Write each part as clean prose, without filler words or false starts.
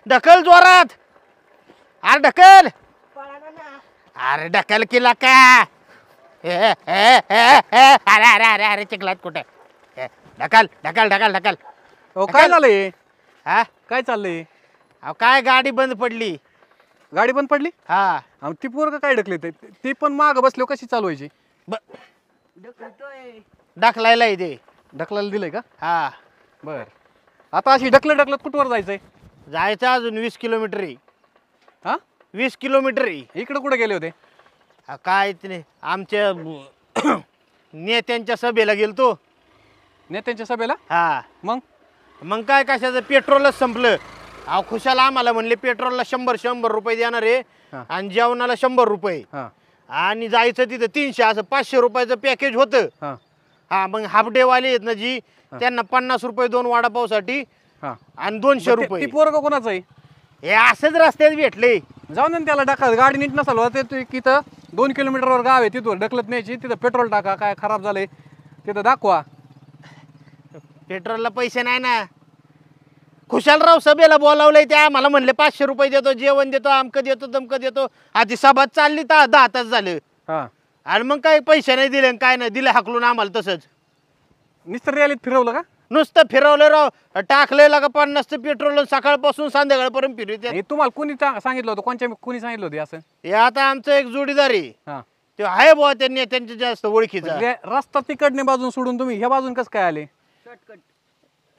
ढकल जोरात. अरे ढकल. अरे ढकल केला का? अरे अरे अरे अरे चिखलात कुठे? ढकल ढकल ढकल ढकल. काय झालंय? हा काय चाललंय? अहो काय गाडी बंद पडली. गाडी बंद पडली? हा ती पोरग काय ढकले ती पण माग बसलो कशी चालवायची? ढकलायला इथे. ढकलायला दिलंय का? हा बर. आता अशी ढकलत कुठवर जायचंय? जायचं अजून 20 किलोमीटर आहे. हा 20 किलोमीटर आहे. इकडे कुठे गेले होते? काय ते आमच्या नेत्यांच्या सभेला गेलतो. नेत्यांच्या सभेला? हा मग काय कशाचं पेट्रोलच संपलं. अहो खुशाला आम्हाला म्हणले पेट्रोलला 100 रुपये देणार आहे आणि जेवणाला 100 रुपये आणि जायचं तिथं 300 असं 500 रुपयाचं पॅकेज होतं. हा मग हाफ डे वाले आहेत ना जी त्यांना 50 रुपये 2 वडापावसाठी आणि 200 रुपये. ती पोरग कोणाचं आहे? हे असंच रस्त्यात भेटले. जाऊन ना त्याला ढकल. गाडी नीट नसाल तिथं 2 किलोमीटरवर गाव आहे तिथवर ढकलत न्यायची. तिथं पेट्रोल टाका. काय खराब झालंय तिथं दाखवा. पेट्रोलला पैसे नाही ना. खुशालराव सभेला बोलावलंय त्या आम्हाला म्हणले 500 रुपये देतो जेवण देतो अमकं देतो दमकं देतो. आधी सभा चालली 10 तास झालं आणि मग काही पैसे नाही दिले काय नाही दिले हाकलून आम्हाला. तसंच निस्तर रॅलीत फिरवलं का? नुसतं फिरवलं राव. टाकलेलं का 50 पेट्रोल सकाळपासून संध्याकाळपर्यंत फिरवते. तुम्हाला कोणी सांगितलं होतं? कोणी सांगितलं होतं असं? हे आता आमचं एक जोडीदार आहे ते आहे बुवा त्यांनी त्यांच्या जास्त ओळखीचा. रस्ता तिकडने बाजून सोडून तुम्ही ह्या बाजून कसं काय आले?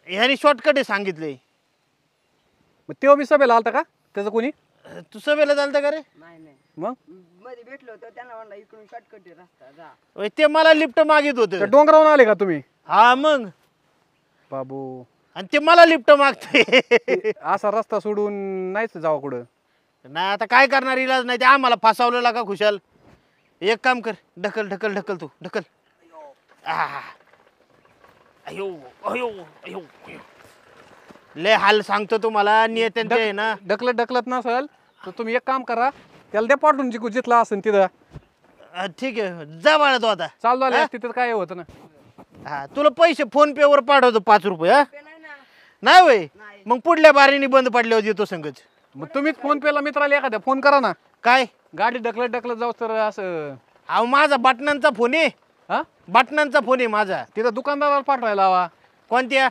ह्यानी शॉर्टकट सांगितले. तेव्हा मी सभेला आलता का त्याचं कोणी? तू सभेला चालतं का रे? मग मध्ये भेटलो होतो त्यांना म्हणलं इकडून शॉर्टकट रस्ता जा. ते मला लिफ्ट मागित होत. डोंगरावरून आले का तुम्ही? हा मग बाबू. आणि ते मला लिफ्ट मागते. असा रस्ता सोडून नाहीच जावा कुठं. नाही आता काय करणार इलाज नाही. ते आम्हाला फसावलेला का खुशाल. एक काम कर ढकल ढकल ढकल तू ढकल. अयो अयो अयो लय हाल सांगतो तुम्हाला नेत्यांचे आहे ना. ढकलत नसेल तर तुम्ही एक काम करा त्याला दे पाठवून जिकू जिथला असेल तिथं. ठीक आहे जा बाळा तो आता. चालू आले तिथं काय होतं ना. हा तुला पैसे फोन पे वर पाठवतो 5 रुपये. नाही वय मग पुढल्या बारीने बंद पडल्यावर येतो संगच. मग तुम्हीच फोन पेला मित्राला एखाद्या फोन करा ना. काय गाडी ढकलत जाऊ तर असं. अहो माझा बटनांचा फोन आहे. हा बटनांचा फोन आहे माझा. तिथं दुकानदाराला पाठवायला हवा. कोणत्या?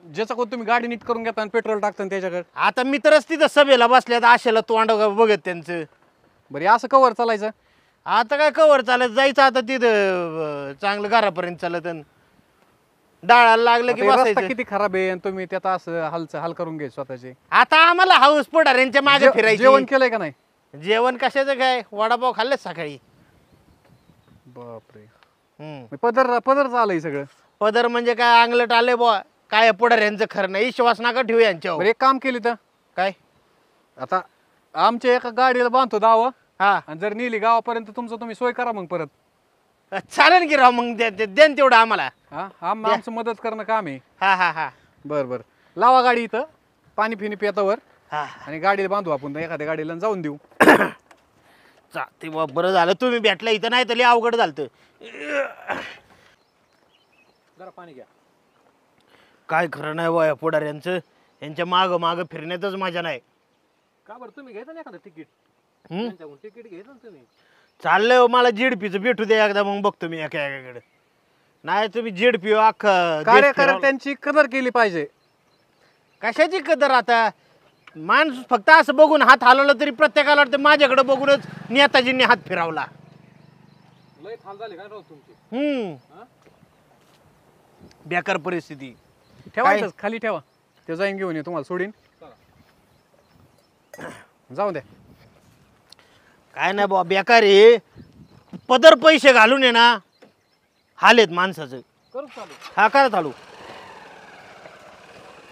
ज्याचा कोण तुम्ही गाडी नीट करून घेता आणि पेट्रोल टाकता त्याच्याकडे. आता मित्रच तिथं सभेला बसल्यात आशेला तोंड बघत त्यांचं. बरं असं कवर चालायचं? आता काय कवर चालत जायचं आता तिथं चांगलं घरापर्यंत चालत डाळाला लागलं की रस्ता बसायचं. किती खराब आहे आणि तुम्ही त्यात असं हाल करून घ्यायचं स्वतःचे. आता आम्हाला हाऊस पुढाऱ्यांच्या मागे फिरायचं. जेवण केलंय का नाही? जेवण कशाचं काय वडापाव खाल्लं सकाळी. बापरे. पदर चालय सगळं. पदर म्हणजे काय अंगलट आले बुवा. काय पुढाऱ्यांचं खरं नाही. विश्वास नका ठेवू यांच्यावर. एक काम केली तर काय आता आमच्या एका गाडीला बांधतो दावा हा जर नेली गावापर्यंत तुमचं तुम्ही सोय करा मग परत. चालेल की राव मग देन तेवढं आम्हाला. आमचं मदत करणं काम आहे. हा हा हा बर लावा गाडी इथं पाणी फिनी पितावर हा आणि गाडीला बांधू आपण एखाद्या गाडीला जाऊन देऊ. ते बरं झालं तुम्ही भेटला इथं नाही तरी अवघड झालं. जरा पाणी घ्या. काय खरं नाही बा पुढाऱ्यांचं. यांच्या माग फिरण्यातच मजा नाही. का बरं तुम्ही घ्यायचं ना एखादं तिकीट? तिकीट घ्यायचं तुम्ही. चाललंय मला जेडपीचं भेटू द्या एकदा मग बघतो मी एकाकडे. नाही तुम्ही जेडपी अख्खा कार्यकर्त्यांची कदर केली पाहिजे. कशाची कदर आता. माणूस फक्त असं बघून हात हलवला तरी प्रत्येकाला वाटतं माझ्याकडे बघूनच नेताजींनी हात फिरवला. लय हाल झाले काय राव तुमची. बेकार परिस्थिती. ठेवायचं खाली ठेवा. ते जाईन घेऊन ये तुम्हाला सोडीन. जाऊ द्या. काय नाही बाबा बेकार आहे. पदर पैसे घालून ये ना हालेत माणसाचं. करू चालू. हा करा चालू.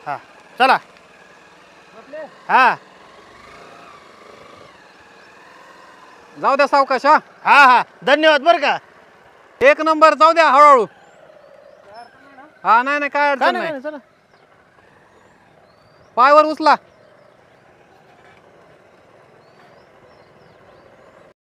हा चला. हा जाऊ द्या सावकाश. हा हा हा धन्यवाद बरं का. एक नंबर. जाऊ द्या हळूहळू. हा नाही काय अडचण नाही. चला पायवर उचला.